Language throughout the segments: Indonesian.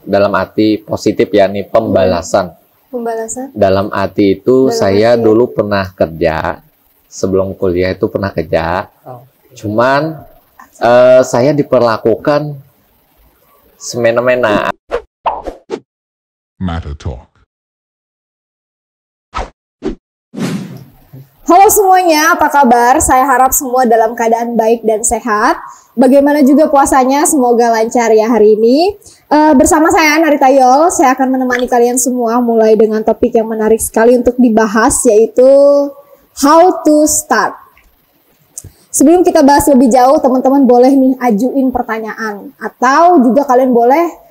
dalam arti positif ya nih, pembalasan. Pembalasan? Dalam arti itu Dalam saya arti? dulu pernah kerja, sebelum kuliah itu pernah kerja. Cuman saya diperlakukan semena-mena. Matter Talk. Halo semuanya, apa kabar? Saya harap semua dalam keadaan baik dan sehat. Bagaimana juga puasanya? Semoga lancar ya hari ini. Bersama saya Narita Yol, saya akan menemani kalian semua mulai dengan topik yang menarik sekali untuk dibahas, yaitu how to start. Sebelum kita bahas lebih jauh, teman-teman boleh nih ajuin pertanyaan, atau juga kalian boleh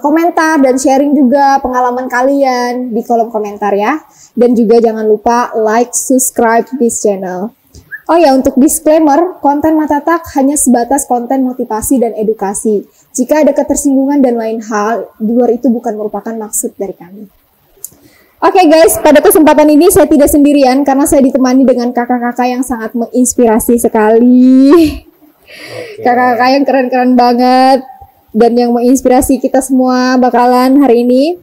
komentar dan sharing juga pengalaman kalian di kolom komentar ya. Dan juga jangan lupa like, subscribe this channel. Oh ya, untuk disclaimer, konten Matatak hanya sebatas konten motivasi dan edukasi. Jika ada ketersinggungan dan lain hal, di luar itu bukan merupakan maksud dari kami. Oke guys, pada kesempatan ini saya tidak sendirian karena saya ditemani dengan kakak-kakak yang sangat menginspirasi sekali. Kakak-kakak yang keren-keren banget dan yang menginspirasi kita semua bakalan hari ini.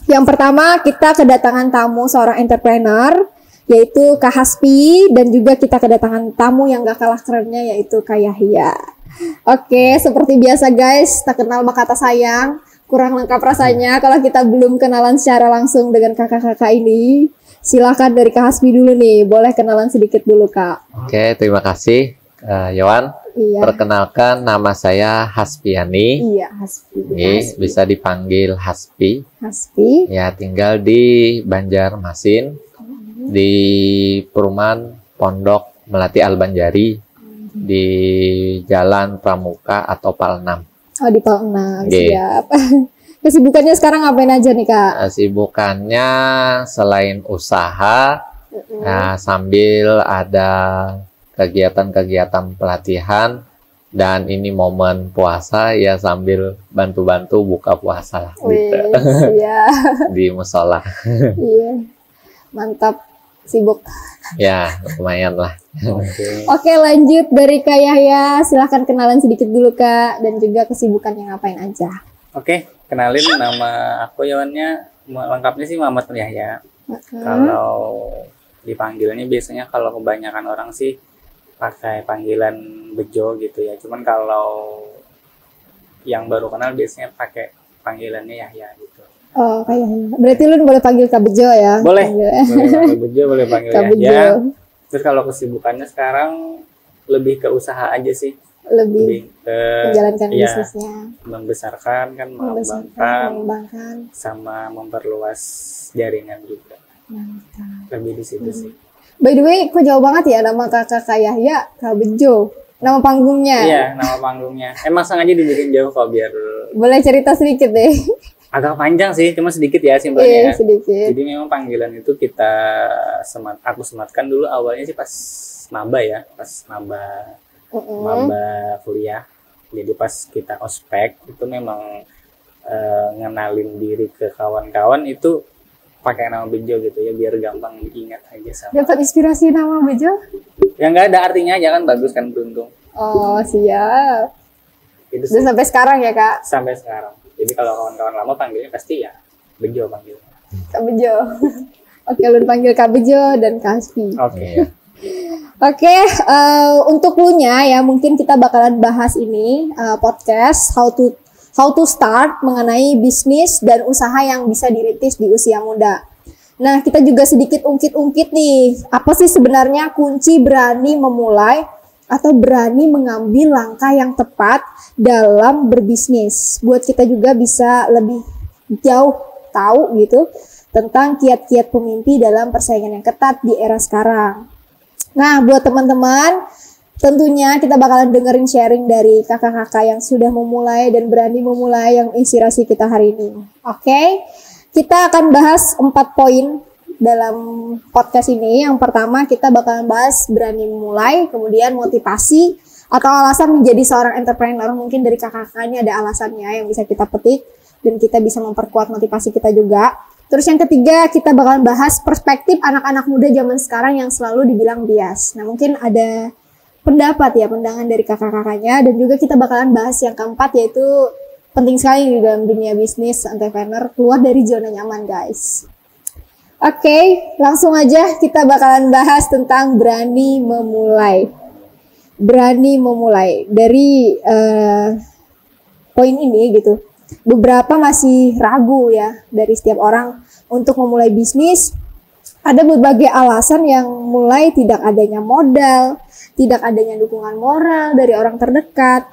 Yang pertama, kita kedatangan tamu seorang entrepreneur, yaitu Kak Haspi, dan juga kita kedatangan tamu yang gak kalah kerennya, yaitu Kak Yahya. Oke, seperti biasa guys, tak kenal maka tak sayang. Kurang lengkap rasanya kalau kita belum kenalan secara langsung dengan kakak-kakak ini. Silahkan dari Kak Haspi dulu nih, boleh kenalan sedikit dulu Kak. Oke, terima kasih Yowan. Iya. Perkenalkan, nama saya Haspiani. Iya, Haspi. Bisa dipanggil Haspi. Haspi. Ya, tinggal di Banjarmasin, di perumahan Pondok Melati Albanjari, di Jalan Pramuka atau Pal 6. Oh, di Pal 6, siap. Kesibukannya sekarang ngapain aja nih Kak? Kesibukannya selain usaha, nah, sambil ada kegiatan-kegiatan pelatihan, dan ini momen puasa ya sambil bantu-bantu buka puasa lah gitu. Iya. Di musola. Iya. Mantap, sibuk. Ya, lumayan lah. Oke, lanjut dari Kak Yahya, silahkan kenalan sedikit dulu Kak, dan juga kesibukannya ngapain aja. Oke, kenalin, nama aku Yowannya, lengkapnya sih Muhammad Yahya. Kalau dipanggilnya biasanya kalau kebanyakan orang sih pakai panggilan Bejo gitu ya. Cuman kalau yang baru kenal biasanya pakai panggilannya Yahya gitu. Oh, Kak Yahya. Berarti lu boleh panggil Kak Bejo ya? Boleh. Boleh panggil Bejo, boleh panggil Kak Yahya. Bejo. Terus kalau kesibukannya sekarang lebih ke usaha aja sih. Lebih ke menjalankan ya, bisnisnya. Membesarkan kan, mengembangkan sama memperluas jaringan juga. Mantap. Lebih di situ sih. By the way, kok jauh banget ya nama kakak Kak Yahya, Kak Bejo. Nama panggungnya. Iya, nama panggungnya. Emang sengaja dibikin jauh kok biar... Boleh cerita sedikit deh. Agak panjang sih, cuma sedikit ya simpelnya. Iya, sedikit. Jadi memang panggilan itu aku sematkan dulu awalnya sih pas maba ya, pas maba kuliah. Jadi pas kita ospek itu memang ngenalin diri ke kawan-kawan itu pakai nama Bejo gitu ya, biar gampang diingat aja sama. Dapat inspirasi nama Bejo? Ya nggak ada artinya aja kan, bagus kan, beruntung. Oh, siap. Itu Dan sampai sekarang ya Kak? Sampai sekarang. Jadi kalau kawan-kawan lama panggilnya pasti ya Bejo panggilnya. Kak Bejo. Oke, lu panggil Kak Bejo dan Kak Haspi. Oke. Oke, untuk lu nya ya mungkin kita bakalan bahas ini podcast how to start mengenai bisnis dan usaha yang bisa dirintis di usia muda. Nah, kita juga sedikit ungkit-ungkit nih, apa sih sebenarnya kunci berani memulai atau berani mengambil langkah yang tepat dalam berbisnis. Buat kita juga bisa lebih jauh tahu gitu tentang kiat-kiat pemimpi dalam persaingan yang ketat di era sekarang. Nah, buat teman-teman, tentunya kita bakalan dengerin sharing dari kakak-kakak yang sudah memulai dan berani memulai yang inspirasi kita hari ini. Oke, kita akan bahas 4 poin dalam podcast ini. Yang pertama kita bakalan bahas berani memulai, kemudian motivasi atau alasan menjadi seorang entrepreneur. Mungkin dari kakak-kakak ini ada alasannya yang bisa kita petik dan kita bisa memperkuat motivasi kita juga. Terus yang ketiga kita bakalan bahas perspektif anak-anak muda zaman sekarang yang selalu dibilang bias. Nah, mungkin ada pandangan dari kakak-kakaknya, dan juga kita bakalan bahas yang keempat, yaitu penting sekali di dalam dunia bisnis entrepreneur, keluar dari zona nyaman guys. Oke, langsung aja kita bakalan bahas tentang berani memulai. Berani memulai dari poin ini gitu. Beberapa masih ragu ya dari setiap orang untuk memulai bisnis. Ada berbagai alasan yang mulai tidak adanya modal, tidak adanya dukungan moral dari orang terdekat,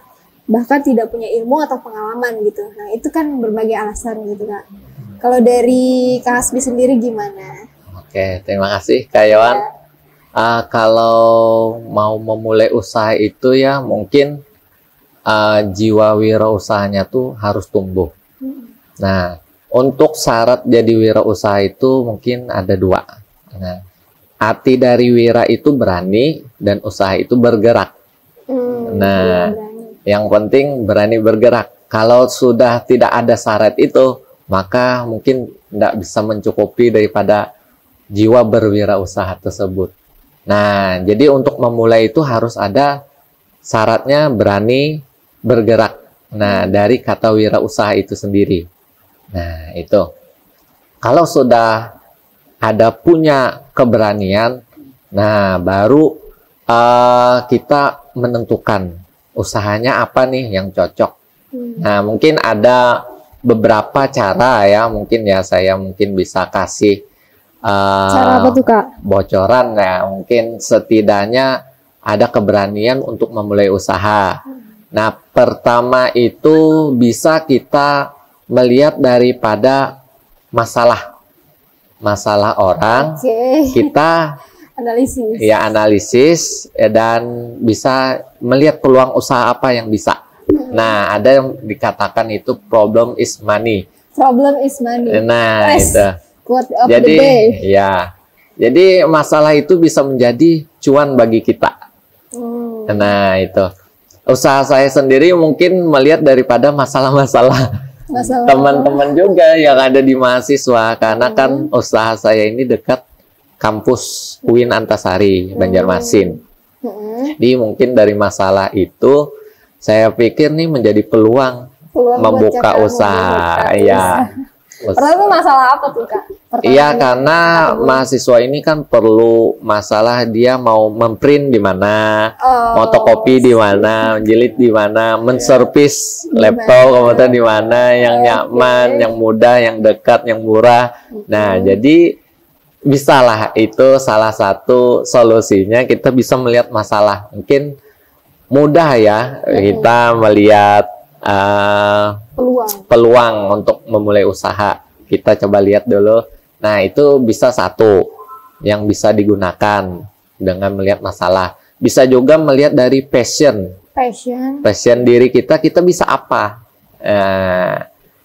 bahkan tidak punya ilmu atau pengalaman gitu. Nah itu kan berbagai alasan gitu Kak. Kalau dari Kak Hasbi sendiri gimana? Oke, terima kasih Kak Yohan. Kalau mau memulai usaha itu ya mungkin jiwa wirausahanya tuh harus tumbuh. Nah, untuk syarat jadi wirausaha itu mungkin ada 2. Nah, arti dari wira itu berani dan usaha itu bergerak. Nah, yang penting berani bergerak. Kalau sudah tidak ada syarat itu, maka mungkin tidak bisa mencukupi daripada jiwa berwirausaha tersebut. Nah, jadi untuk memulai itu harus ada syaratnya berani bergerak. Nah, dari kata wirausaha itu sendiri. Nah, itu. Kalau sudah ada punya keberanian, nah baru kita menentukan usahanya apa nih yang cocok. Nah, mungkin ada beberapa cara ya, mungkin ya saya mungkin bisa kasih cara apa tuh Kak? bocoran ya, mungkin setidaknya ada keberanian untuk memulai usaha. Nah, pertama itu bisa kita melihat daripada masalah orang, kita analisis dan bisa melihat peluang usaha apa yang bisa. Nah, ada yang dikatakan itu problem is money. Problem is money. Nah, itu. Quote of Jadi, the day. ya. Jadi masalah itu bisa menjadi cuan bagi kita. Nah, itu. Usaha saya sendiri mungkin melihat daripada masalah-masalah teman-teman juga yang ada di mahasiswa, karena kan usaha saya ini dekat kampus UIN Antasari, Banjarmasin. Jadi mungkin dari masalah itu saya pikir nih menjadi peluang membuka usaha. Ya. Pertama masalah apa tuh Kak? Iya, karena mahasiswa ini kan perlu masalah dia mau memprint di mana, fotokopi di mana, menjilid di mana, menservis laptop komputer di mana, yang nyaman, yang mudah, yang dekat, yang murah. Nah, jadi bisalah itu salah satu solusinya, kita bisa melihat masalah. Mungkin mudah ya kita melihat peluang untuk memulai usaha. Kita coba lihat dulu. Nah, itu bisa satu yang bisa digunakan dengan melihat masalah. Bisa juga melihat dari passion diri kita bisa apa.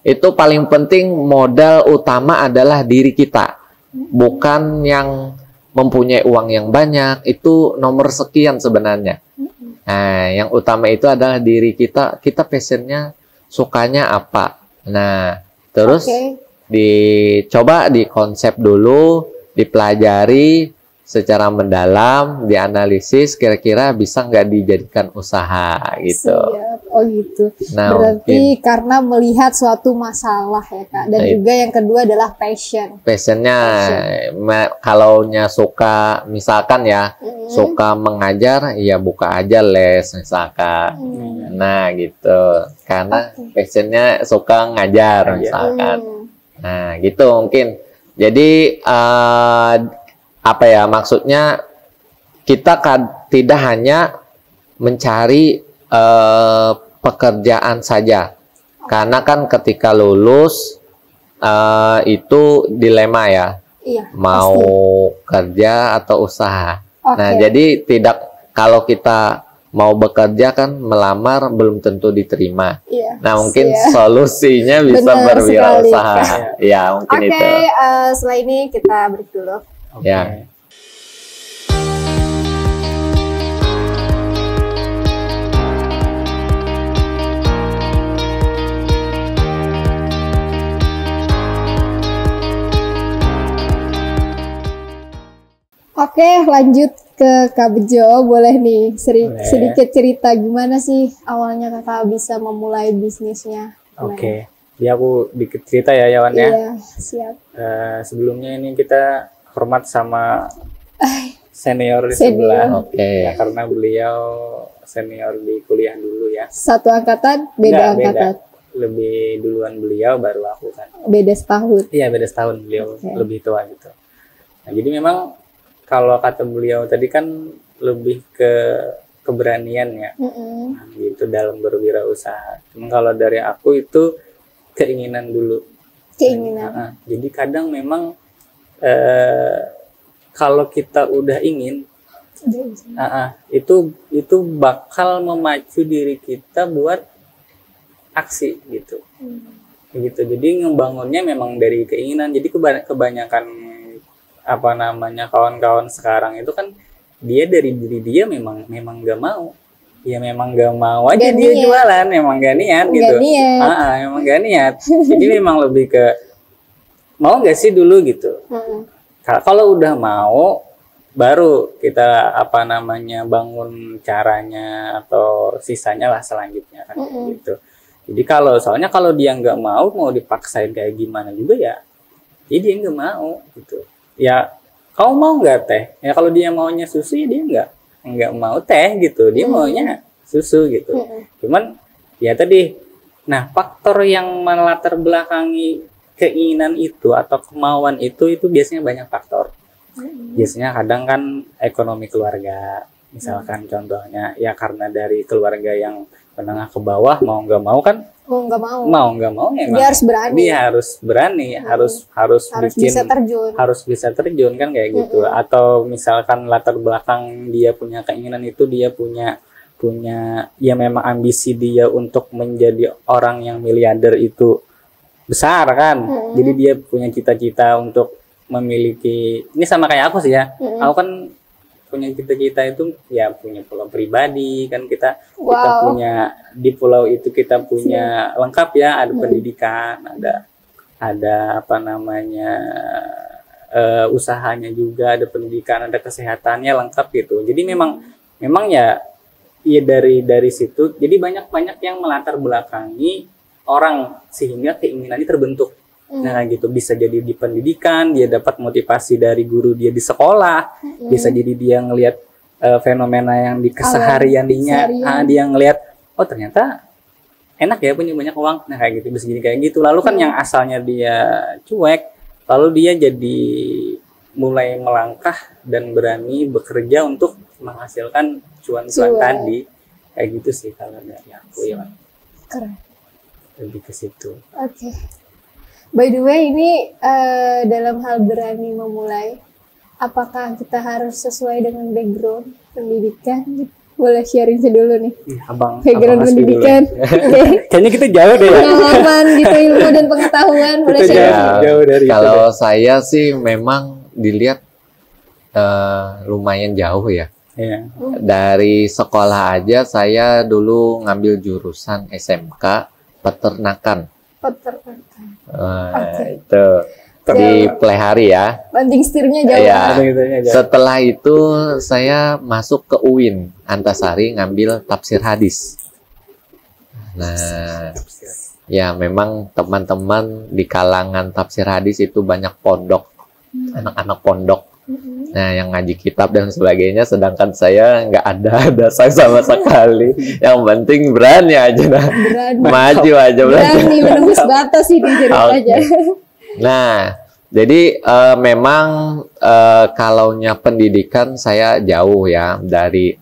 Itu paling penting, modal utama adalah diri kita, bukan yang mempunyai uang yang banyak. Itu nomor sekian sebenarnya. Nah, yang utama itu adalah diri kita passionnya, sukanya apa. Nah, terus dicoba dikonsep dulu, dipelajari secara mendalam, dianalisis kira-kira bisa nggak dijadikan usaha gitu. Siap. Oh gitu. Nah, berarti mungkin karena melihat suatu masalah ya Kak. Dan juga yang kedua adalah passionnya. Kalau suka misalkan ya, suka mengajar, ya buka aja les misalkan. Nah gitu. Karena passionnya suka ngajar misalkan. Nah gitu mungkin. Jadi apa ya, maksudnya kita tidak hanya mencari pekerjaan saja, karena kan ketika lulus itu dilema ya, mau kerja atau usaha. Nah jadi kalau kita mau bekerja kan melamar belum tentu diterima. Nah mungkin solusinya bisa berwirausaha. Ya mungkin itu. Setelah ini kita break dulu. Ya. Oke, lanjut ke Kak Bejo. Boleh nih sedikit cerita gimana sih awalnya Kakak bisa memulai bisnisnya? Oke. Ya aku dikit cerita ya Yawan ya. Iya, siap. Sebelumnya ini kita hormat sama senior di Senior. sebelah. Oke. Ya, karena beliau senior di kuliah dulu ya. Satu angkatan, beda Enggak, angkatan. Lebih duluan beliau baru aku kan. Beda setahun. Iya beda setahun, beliau Oke. lebih tua gitu. Nah jadi memang kalau kata beliau tadi kan lebih ke keberanian ya, Mm-mm. nah, gitu dalam berwirausaha. Cuma kalau dari aku itu keinginan dulu. Keinginan. Nah, jadi kadang memang kalau kita udah ingin, itu bakal memacu diri kita buat aksi gitu. Gitu. Jadi ngebangunnya memang dari keinginan. Jadi kebanyakan apa namanya kawan-kawan sekarang itu kan dia dari diri dia memang nggak mau. Ya memang nggak mau aja Nggak dia niat. jualan, memang nggak niat Nggak gitu. niat. Memang nggak niat. Jadi memang lebih ke mau nggak sih dulu gitu. Mm-mm. Kalau udah mau baru kita apa namanya bangun caranya atau sisanya lah selanjutnya kan Mm-mm. gitu. Jadi soalnya kalau dia nggak mau dipaksain kayak gimana juga ya, jadi dia nggak mau gitu. Ya kamu mau nggak teh? Ya kalau dia maunya susu ya dia nggak mau teh gitu. Dia maunya susu gitu. Cuman ya tadi, nah faktor yang melatar belakangi keinginan itu atau kemauan itu biasanya banyak faktor. Biasanya kadang kan ekonomi keluarga, misalkan contohnya ya karena dari keluarga yang menengah ke bawah mau nggak mau kan Mau nggak mau. memang Dia harus berani. dia harus berani, harus Harus bikin, bisa terjun. harus bisa terjun kan kayak gitu. Atau misalkan latar belakang dia punya keinginan itu, dia punya ya memang ambisi dia untuk menjadi orang yang miliarder itu besar kan. Jadi dia punya cita-cita untuk memiliki, ini sama kayak aku sih ya. Aku kan punya cita-cita itu ya punya pulau pribadi kan, kita Wow. punya di pulau itu kita punya lengkap ya, ada pendidikan, ada apa namanya usahanya juga, ada pendidikan, ada kesehatannya lengkap gitu. Jadi memang ya dari situ jadi banyak yang melatar belakangi orang sehingga keinginannya terbentuk. Nah gitu, bisa jadi di pendidikan dia dapat motivasi dari guru dia di sekolah, bisa jadi dia ngelihat fenomena yang di kesehariannya, dia ngelihat oh ternyata enak ya punya banyak uang, nah kayak gitu, bisa jadi kayak gitu. Lalu kan yang asalnya dia cuek, lalu dia jadi mulai melangkah dan berani bekerja untuk menghasilkan cuan-cuan tadi, kayak gitu sih kalau dari aku ya. Keren. Lebih ke situ. Oke. By the way, ini dalam hal berani memulai, apakah kita harus sesuai dengan background pendidikan? Boleh sharing dulu nih. Abang Background Hasbi dulu. pendidikan. Kayaknya kita jauh deh ya. Pengalaman gitu, ilmu dan pengetahuan. Boleh Kita sharing. jauh dari Kalau saya sih memang dilihat lumayan jauh ya. Iya. Dari sekolah aja saya dulu ngambil jurusan SMK peternakan. Peternakan. Itu di Plehari ya. Banting setirnya jauh. Iya. Gitu-gitunya aja. Setelah itu saya masuk ke UIN Antasari ngambil tafsir hadis. Nah, ya memang teman-teman di kalangan tafsir hadis itu banyak pondok, anak-anak pondok. Nah, yang ngaji kitab dan sebagainya, sedangkan saya nggak ada saya sama sekali. Yang penting berani aja, nah. Berani. Maju aja Berani menembus batas ini ceritanya. Nah, jadi memang kalaunya pendidikan saya jauh ya dari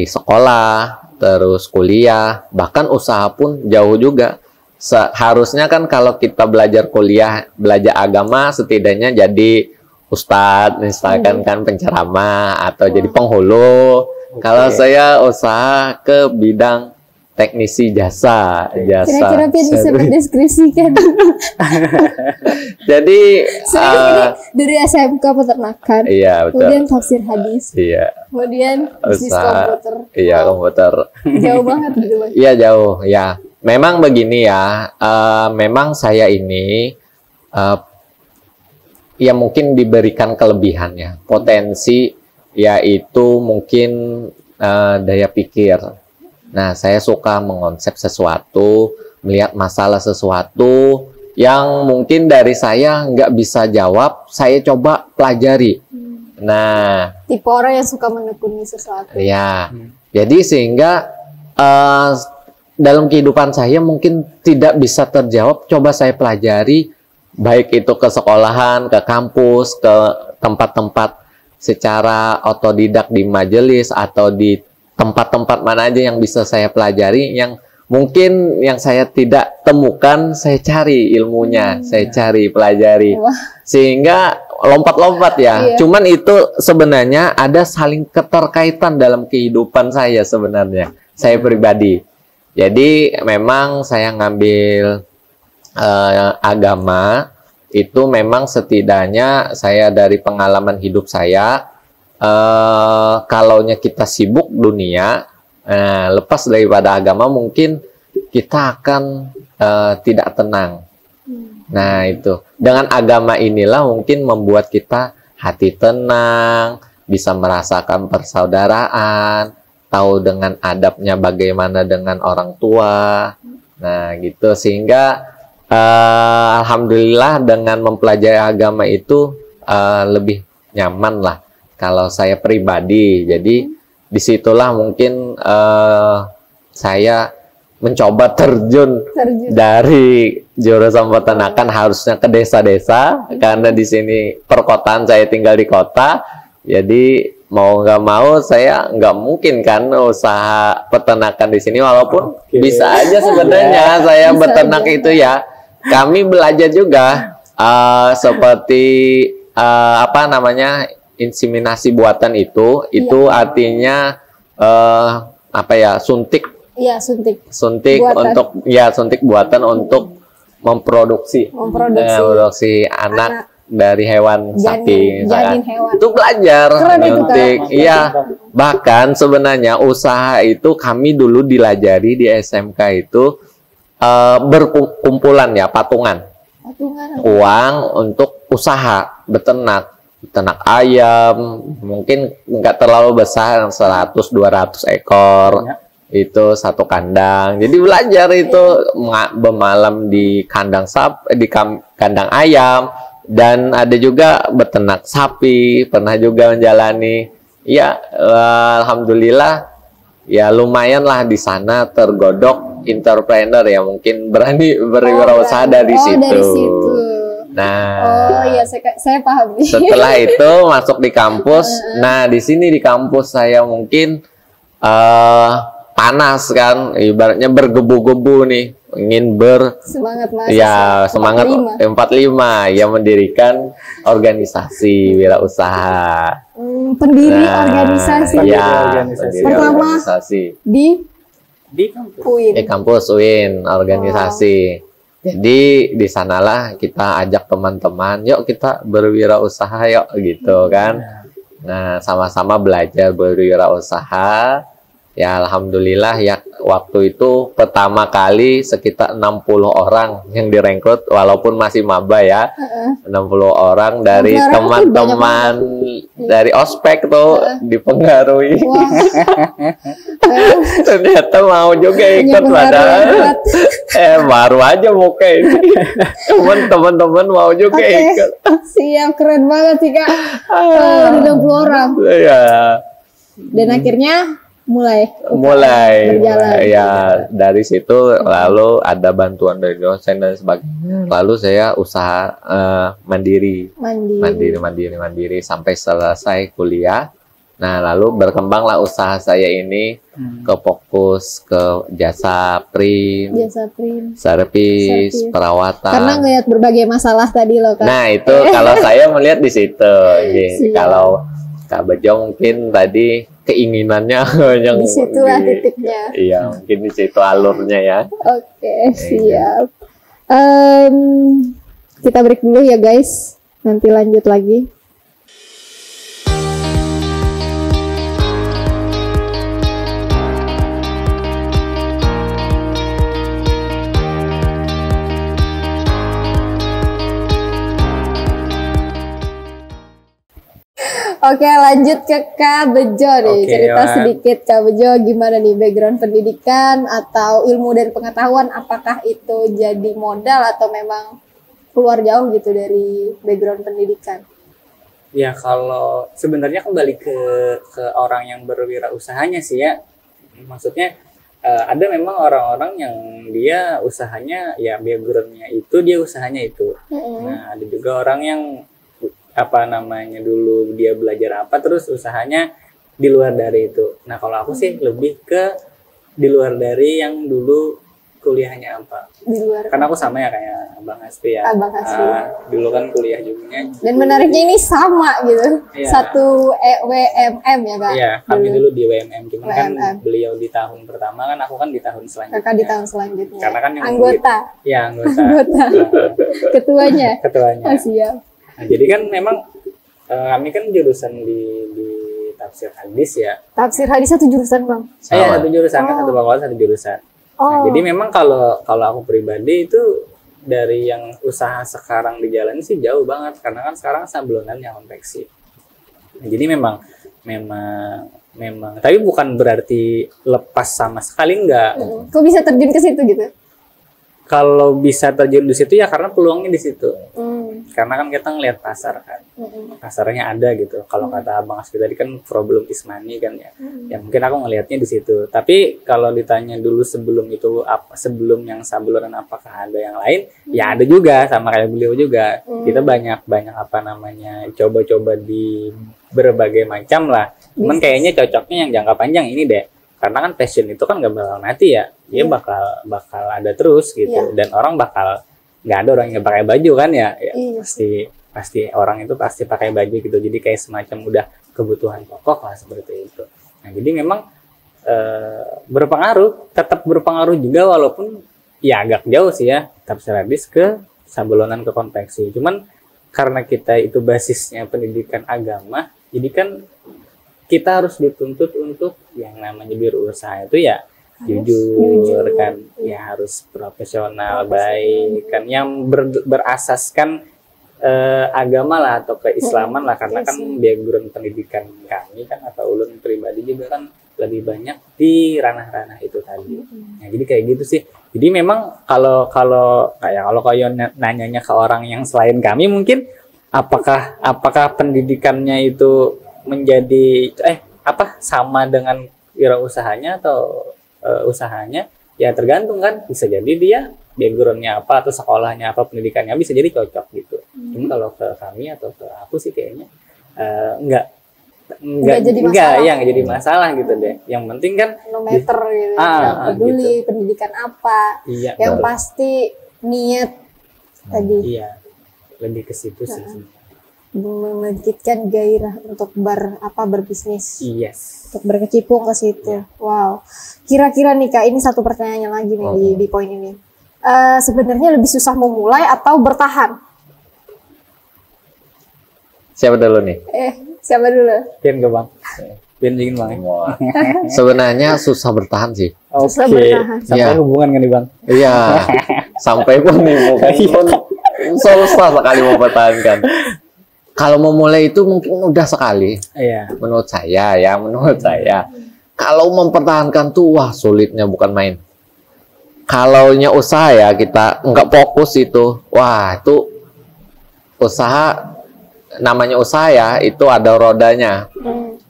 sekolah, terus kuliah, bahkan usaha pun jauh juga. Seharusnya kan kalau kita belajar kuliah, belajar agama, setidaknya jadi ustadz, misalkan kan penceramah atau jadi penghulu. Kalau saya usaha ke bidang teknisi jasa. Kira-kira bisa mendeskripsikan. Jadi Saya ini dari SMK peternakan, iya betul. kemudian tafsir hadis, Iya, kemudian bisnis usaha. komputer. Iya, Wow, komputer. jauh banget gitu Bang. Iya jauh ya. Memang begini ya. Memang saya ini ya mungkin diberikan kelebihannya, potensi yaitu mungkin daya pikir. Nah, saya suka mengonsep sesuatu, melihat masalah sesuatu yang mungkin dari saya nggak bisa jawab, saya coba pelajari. Nah, Tipe orang yang suka menekuni sesuatu. ya, jadi sehingga dalam kehidupan saya mungkin tidak bisa terjawab, coba saya pelajari, baik itu ke sekolahan, ke kampus, ke tempat-tempat secara otodidak di majelis atau di tempat-tempat mana aja yang bisa saya pelajari, yang mungkin yang saya tidak temukan, saya cari ilmunya, saya cari, pelajari. Wah. Sehingga lompat-lompat ya. Iya. Cuman itu sebenarnya ada saling keterkaitan dalam kehidupan saya sebenarnya. Saya pribadi. Jadi memang saya ngambil agama itu memang setidaknya saya dari pengalaman hidup saya, kalaunya kita sibuk dunia, lepas daripada agama mungkin kita akan tidak tenang. Nah itu, dengan agama inilah mungkin membuat kita hati tenang, bisa merasakan persaudaraan, tahu dengan adabnya bagaimana dengan orang tua. Nah gitu, sehingga alhamdulillah dengan mempelajari agama itu lebih nyaman lah kalau saya pribadi. Jadi disitulah mungkin saya mencoba terjun dari jurusan peternakan, harusnya ke desa-desa karena di sini perkotaan, saya tinggal di kota. Jadi mau nggak mau saya nggak mungkin kan usaha peternakan di sini, walaupun bisa aja sebenarnya saya Bisa beternak aja. itu ya. Kami belajar juga seperti apa namanya, inseminasi buatan itu artinya apa ya, suntik Iya, suntik. buatan. Untuk ya suntik buatan untuk memproduksi Memproduksi anak dari hewan sapi misalkan. janin hewan. Itu belajar Keren itu, nyuntik. Kak. Iya, bahkan sebenarnya usaha itu kami dulu dilajari di SMK itu berkumpulan ya, patungan Patungan. uang untuk usaha beternak ayam, mungkin nggak terlalu besar, 100-200 ekor. Itu satu kandang. Jadi belajar itu bermalam di kandang kandang ayam, dan ada juga beternak sapi, pernah juga menjalani. Ya, alhamdulillah ya lumayan lah di sana tergodok entrepreneur ya, mungkin berani berwirausaha dari situ. Dari situ. Nah, Oh iya, saya paham nih. setelah itu masuk di kampus. Nah, di sini di kampus saya mungkin panas kan, ibaratnya bergebu-gebu nih, ingin Semangat mahasiswa. ya semangat 45 ya, mendirikan organisasi wirausaha. Pendiri organisasi. Ya, Organisasi. pendiri Pertama. organisasi Di Di kampus. UIN. di kampus UIN, organisasi. Jadi di sanalah kita ajak teman-teman, yuk kita berwirausaha yuk, gitu kan. Nah, sama-sama belajar berwirausaha. Ya alhamdulillah ya, waktu itu pertama kali sekitar 60 orang yang direkrut, walaupun masih maba ya. 60 orang dari 60 orang tuh teman-teman dari ospek tuh dipengaruhi. Wah. Ternyata mau juga ikut, pengaruh padahal hebat. baru aja mau kayak ini. Teman-teman mau juga Oke. ikut. Siap, keren banget sih Kak. Di 60 orang. Ya. Dan akhirnya mulai berjalan. Ya dari situ lalu ada bantuan dari dosen dan sebagainya, lalu saya usaha mandiri sampai selesai kuliah. Nah lalu berkembanglah usaha saya ini ke fokus ke jasa print, servis, perawatan. Karena ngeliat berbagai masalah tadi loh Kak. Nah itu kalau saya melihat di situ. Siap. Kalau Kak Bejo mungkin tadi keinginannya yang Disitulah titiknya. Iya, mungkin di situ alurnya ya. Oke, siap. Kita break dulu ya guys. Nanti lanjut lagi. Oke, lanjut ke Kak Bejo nih. Oke, Cerita Wan. sedikit Kak Bejo, gimana nih background pendidikan atau ilmu dan pengetahuan, apakah itu jadi modal atau memang keluar jauh gitu dari background pendidikan? Ya kalau sebenarnya kembali ke orang yang berwirausahanya sih ya. Maksudnya ada memang orang-orang yang dia usahanya ya backgroundnya itu dia usahanya itu. Nah ada juga orang yang apa namanya dulu dia belajar apa terus usahanya di luar dari itu. Nah kalau aku sih lebih ke di luar dari yang dulu kuliahnya apa. Di luar. Karena aku sama ya kayak Bang Hasbi ya. Bang Hasbi. Dulu kan kuliah juga. Dan menariknya ini sama gitu. Iya. Satu WMM ya Kak? Iya, kami dulu di WMM. Cuman kan WMM. beliau di tahun pertama kan aku kan di tahun selanjutnya. Kakak di tahun selanjutnya. Karena kan yang anggota. Iya, anggota. Anggota. Ketuanya. Ketuanya. Oh, siap. Nah, jadi kan memang kami kan jurusan di tafsir hadis ya. Tafsir hadis satu jurusan Bang? Iya, satu jurusan kan satu fakultas satu jurusan. Nah, Oh. jadi memang kalau aku pribadi itu dari yang usaha sekarang di jalan sih jauh banget karena kan sekarang sablonannya konveksi. Nah, jadi memang tapi bukan berarti lepas sama sekali enggak. Kok bisa terjun ke situ gitu? Kalau bisa terjun di situ ya karena peluangnya di situ. Hmm. Karena kan kita ngelihat pasar kan. Pasarnya ada gitu. Kalau kata Abang Asfi tadi kan problem is money kan ya. Ya mungkin aku ngelihatnya di situ. Tapi kalau ditanya dulu sebelum itu sebelum yang sablonan apakah ada yang lain? Ya ada juga sama kayak beliau juga. Kita banyak apa namanya coba-coba di berbagai macam lah. Cuman kayaknya cocoknya yang jangka panjang ini deh. Karena kan passion itu kan gak bakal mati ya, dia bakal ada terus gitu, dan orang bakal nggak ada orang yang pakai baju kan ya, pasti orang itu pasti pakai baju gitu, jadi kayak semacam udah kebutuhan pokok lah seperti itu. Nah jadi memang tetap berpengaruh juga walaupun ya agak jauh sih ya, tafsir hadis ke sablonan ke konveksi. Cuman karena kita itu basisnya pendidikan agama, jadi kan kita harus dituntut untuk yang namanya berusaha itu ya jujur kan, ya harus profesional, baik kan, yang berasaskan agama lah atau keislaman lah, karena kan background pendidikan kami kan atau ulun pribadi juga kan lebih banyak di ranah-ranah itu tadi. Nah jadi kayak gitu sih. Jadi memang kalau kalian nanyanya ke orang yang selain kami mungkin apakah pendidikannya itu menjadi sama dengan wirausahanya atau usahanya, ya tergantung kan, bisa jadi dia backgroundnya apa atau sekolahnya apa, pendidikannya bisa jadi cocok gitu. Cuma kalau ke kami atau ke aku sih kayaknya enggak jadi masalah gitu deh. Yang penting kan no matter gitu, nggak peduli gitu. Pendidikan apa, yang pasti niat tadi. Iya, lebih ke situ sih. Membangkitkan gairah untuk berbisnis. Yes. Untuk berkecimpung ke situ. Wow. Kira-kira nih Kak, ini satu pertanyaan lagi nih di poin ini. Sebenarnya lebih susah memulai atau bertahan? Siapa dulu nih? Siapa dulu? Pian ke Bang. Pian dingin Bang. Sebenarnya susah bertahan sih. Susah bertahan. Sampai hubungan kan nih Bang? Iya. Sampai pun susah sekali mempertahankan. Kalau memulai itu mungkin udah sekali. Iya. Menurut saya. Kalau mempertahankan tuh wah sulitnya bukan main. Kalaunya usaha ya kita nggak fokus itu, wah itu usaha, namanya usaha ya, itu ada rodanya,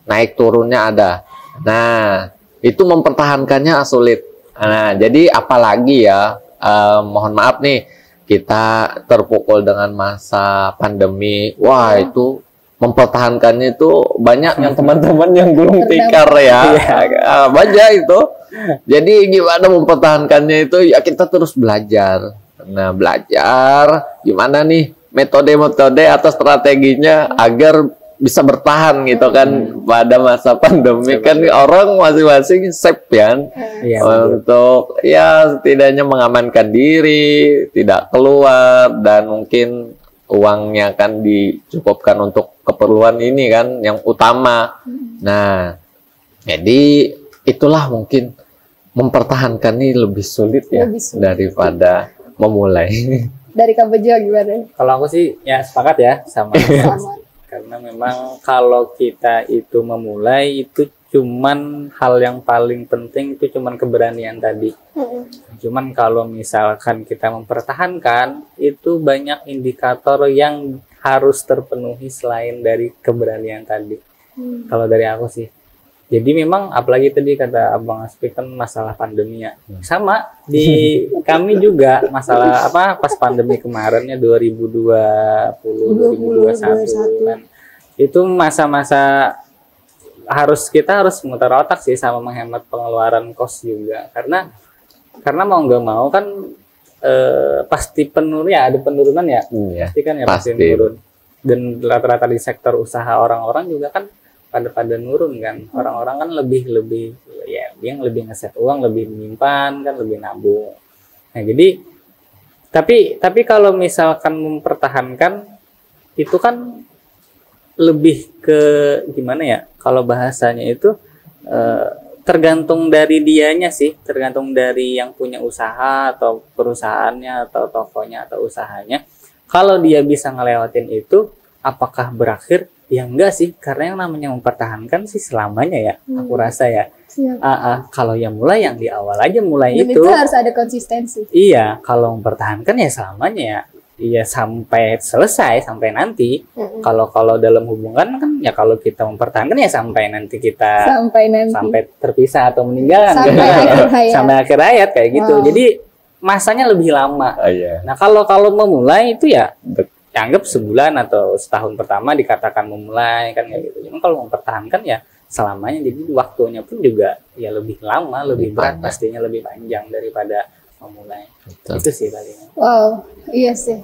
naik turunnya ada. Nah itu mempertahankannya sulit. Nah jadi apalagi ya, mohon maaf nih, kita terpukul dengan masa pandemi, wah itu mempertahankannya itu banyak yang teman-teman yang gulung tikar ya, banyak itu. Jadi gimana mempertahankannya itu ya kita terus belajar. Nah belajar gimana nih metode-metode atau strateginya agar bisa bertahan gitu kan pada masa pandemi. Kan orang masing-masing save kan untuk ya setidaknya mengamankan diri, tidak keluar, dan mungkin uangnya kan dicukupkan untuk keperluan ini kan yang utama. Nah jadi itulah mungkin mempertahankan ini lebih sulit ya daripada memulai. Dari Kak Bejo gimana? Kalau aku sih ya sepakat ya sama Karena memang kalau kita itu memulai itu cuman hal yang paling penting itu cuman keberanian tadi. Cuman kalau misalkan kita mempertahankan itu banyak indikator yang harus terpenuhi selain dari keberanian tadi. Kalau dari aku sih. Jadi memang apalagi tadi kata Abang Aspi kan masalah pandemi ya. Sama di kami juga masalah apa pas pandemi kemarinnya 2020 2021 kan. Itu masa-masa kita harus memutar otak sih sama menghemat pengeluaran kos juga. Karena mau nggak mau kan pasti ada penurunan ya. Pasti kan ya pasti menurun. Dan rata-rata di sektor usaha orang-orang juga kan pada nurun kan. Orang-orang kan lebih ya dia yang lebih ngeset uang, lebih menyimpan kan, lebih nabung. Nah, jadi tapi kalau misalkan mempertahankan itu kan lebih ke gimana ya? Kalau bahasanya itu tergantung dari dianya sih, tergantung dari yang punya usaha atau perusahaannya atau tokonya atau usahanya. Kalau dia bisa ngelewatin itu, apakah berakhir? Ya enggak sih, karena yang namanya mempertahankan sih selamanya ya, aku rasa ya. Kalau yang mulai yang di awal aja mulai dan itu harus ada konsistensi. Iya, kalau mempertahankan ya selamanya ya. Iya sampai selesai, sampai nanti. Kalau dalam hubungan kan ya kalau kita mempertahankan ya sampai nanti kita sampai terpisah atau meninggal sampai akhir hayat. Sampai akhir hayat kayak gitu. Jadi masanya lebih lama. Nah, kalau memulai itu ya anggap sebulan atau setahun pertama dikatakan memulai kan kayak gitu. Cuma kalau mempertahankan ya selamanya, jadi waktunya pun juga ya lebih lama, lebih berat, pastinya lebih panjang daripada memulai. Betul. Itu sih paling. Wow, iya sih,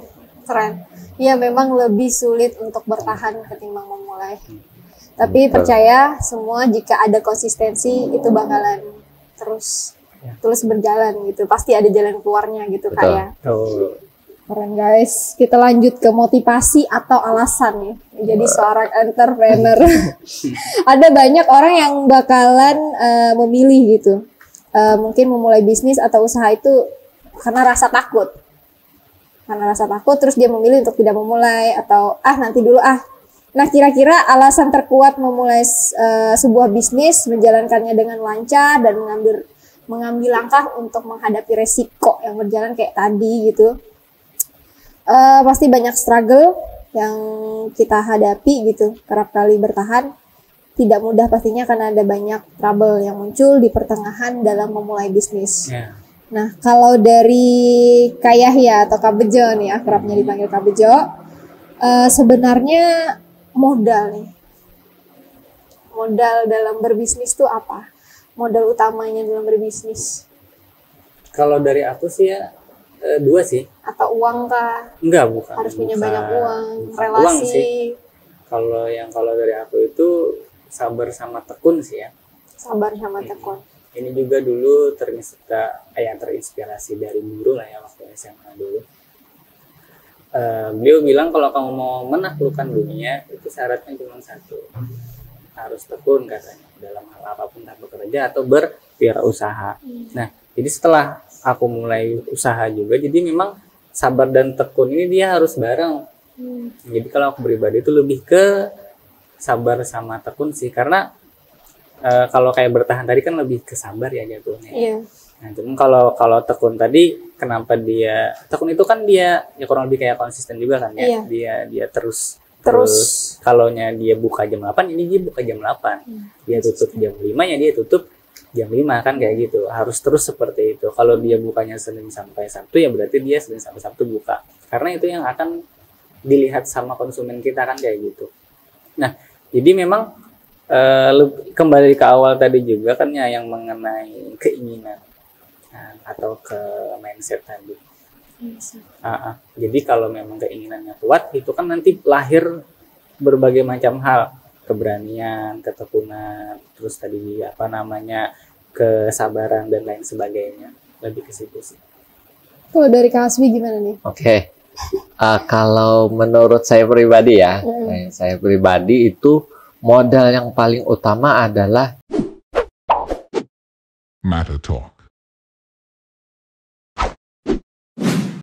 keren. Ya memang lebih sulit untuk bertahan ketimbang memulai. Tapi percaya semua jika ada konsistensi itu bakalan terus berjalan gitu. Pasti ada jalan keluarnya gitu kayak. Keren guys, kita lanjut ke motivasi atau alasan ya menjadi seorang entrepreneur. Ada banyak orang yang bakalan memilih gitu, mungkin memulai bisnis atau usaha itu karena rasa takut. Terus dia memilih untuk tidak memulai atau nanti dulu. Nah, kira-kira alasan terkuat memulai sebuah bisnis, menjalankannya dengan lancar dan mengambil langkah untuk menghadapi resiko yang berjalan kayak tadi gitu. Pasti banyak struggle yang kita hadapi gitu, kerap kali bertahan tidak mudah pastinya karena ada banyak trouble yang muncul di pertengahan dalam memulai bisnis. Nah, kalau dari Kak Yahya atau Kak Bejo nih, akrabnya dipanggil Kak Bejo, sebenarnya modal dalam berbisnis tuh apa? Modal utamanya dalam berbisnis? Kalau dari aku sih ya dua sih. Atau uang kah? Enggak, bukan. Harus punya banyak uang, relasi. Uang sih. Kalau dari aku itu sabar sama tekun sih ya. Sabar sama tekun. Ini juga dulu terinspirasi dari guru lah ya waktu SMA dulu. Beliau bilang kalau kamu mau menaklukkan dunia itu syaratnya cuma satu, harus tekun katanya dalam hal apapun, tak bekerja atau berwirausaha. Nah, jadi setelah aku mulai usaha juga, jadi memang sabar dan tekun ini dia harus bareng. Jadi kalau aku pribadi itu lebih ke sabar sama tekun sih, karena kalau kayak bertahan tadi kan lebih ke sabar ya jatuhnya. Nah, cuma kalau tekun tadi, kenapa dia tekun itu kan dia ya kurang lebih kayak konsisten juga kan ya. Dia terus kalaunya dia buka jam 8, ini dia buka jam 8. Dia tutup jam 5 ya dia tutup jam 5 kan kayak gitu. Harus terus seperti itu. Kalau dia bukanya Senin sampai Sabtu ya berarti dia Senin sampai Sabtu buka. Karena itu yang akan dilihat sama konsumen kita kan kayak gitu. Nah, jadi memang kembali ke awal tadi juga kan ya yang mengenai keinginan atau ke mindset tadi. Jadi kalau memang keinginannya kuat itu kan nanti lahir berbagai macam hal, keberanian, ketekunan, terus tadi kesabaran dan lain sebagainya. Lebih ke situ sih. Kalau dari Kak Asmi gimana nih? Oke. Kalau menurut saya pribadi ya, saya pribadi itu modal yang paling utama adalah Matter Talk.